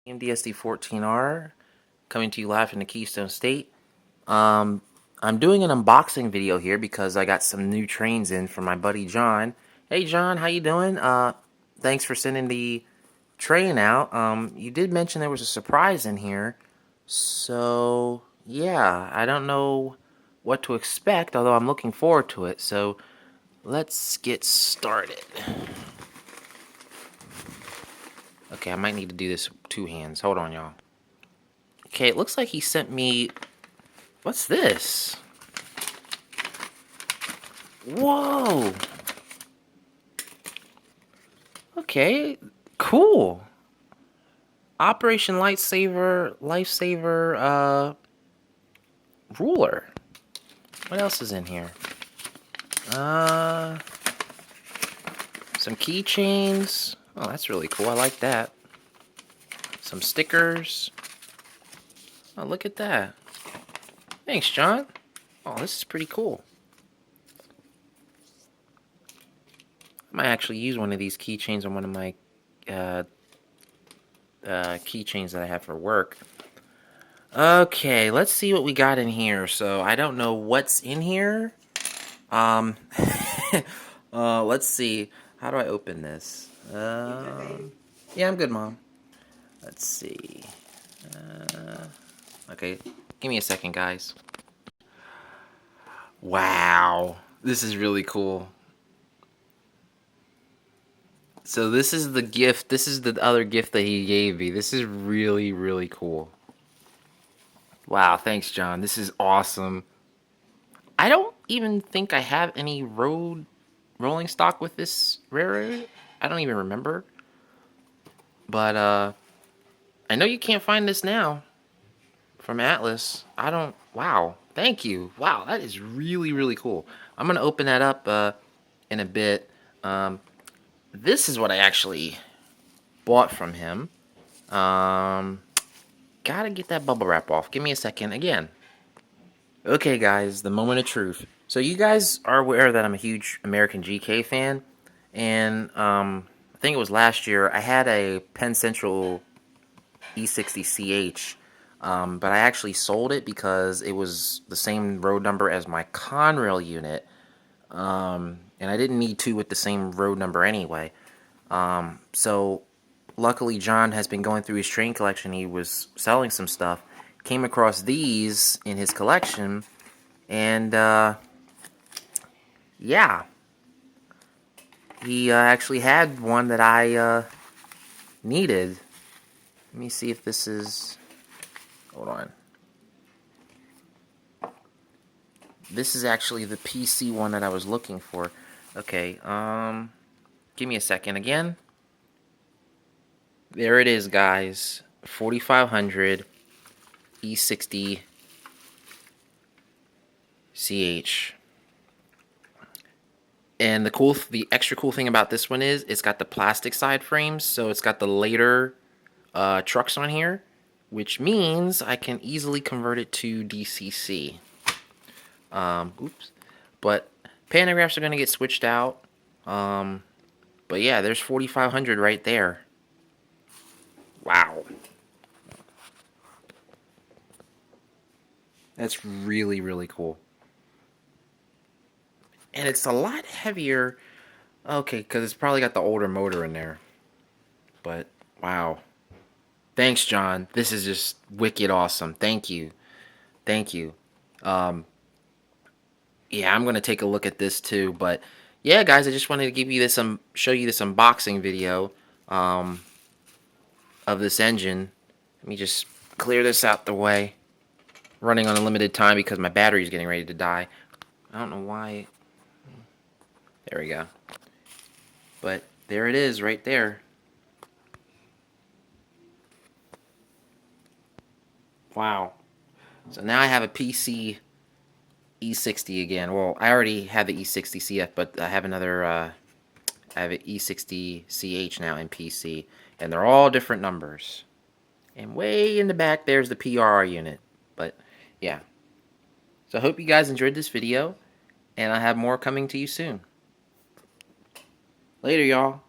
MDSD14R coming to you live from the Keystone State. I'm doing an unboxing video here because I got some new trains in from my buddy John. Hey John, how you doing? Thanks for sending the train out. You did mention there was a surprise in here, so yeah, I don't know what to expect, although I'm looking forward to it. So let's get started. Okay, I might need to do this with two hands. Hold on, y'all. Okay, it looks like he sent me... What's this? Whoa! Okay, cool. Operation Lifesaver, ruler. What else is in here? Some keychains. Oh, that's really cool. I like that. Some stickers. Oh, look at that. Thanks, John. Oh, this is pretty cool. I might actually use one of these keychains on one of my keychains that I have for work. Okay, let's see what we got in here. So I don't know what's in here. Let's see. How do I open this? Yeah, I'm good, Mom. Let's see. Okay, give me a second, guys. Wow, this is really cool. So this is the gift. This is the other gift that he gave me. This is really, really cool. Wow, thanks, John. This is awesome. I don't even think I have any rolling stock with this railroad. I don't even remember. But I know you can't find this now from Atlas. I don't. Wow. Thank you. Wow, that is really, really cool. I'm gonna open that up in a bit. This is what I actually bought from him. Gotta get that bubble wrap off. Give me a second again. Okay, guys, the moment of truth. So you guys are aware that I'm a huge American GK fan, and I think it was last year I had a Penn Central E60CH, but I actually sold it because it was the same road number as my Conrail unit, and I didn't need two with the same road number anyway. So luckily John has been going through his train collection. He was selling some stuff, came across these in his collection, and yeah, he actually had one that I needed. Let me see if this is... Hold on. This is actually the PC one that I was looking for. Okay, give me a second again. There it is, guys. 4500 E60CH. And the extra cool thing about this one is it's got the plastic side frames, so it's got the later trucks on here, which means I can easily convert it to DCC. Oops. But pantographs are going to get switched out. But yeah, there's 4500 right there. Wow. That's really, really cool. And it's a lot heavier. Okay, because it's probably got the older motor in there. But, wow. Thanks, John. This is just wicked awesome. Thank you. Thank you. Yeah, I'm going to take a look at this too. But, yeah, guys, I just wanted to give you this, show you this unboxing video of this engine. Let me just clear this out the way. Running on a limited time because my battery is getting ready to die. I don't know why. There we go. But there it is right there. Wow. So now I have a PC E60 again. Well, I already have the E60CF, but I have another, I have an E60CH now in PC. And they're all different numbers. And way in the back, there's the PRR unit. But, yeah. So I hope you guys enjoyed this video. And I have more coming to you soon. Later, y'all.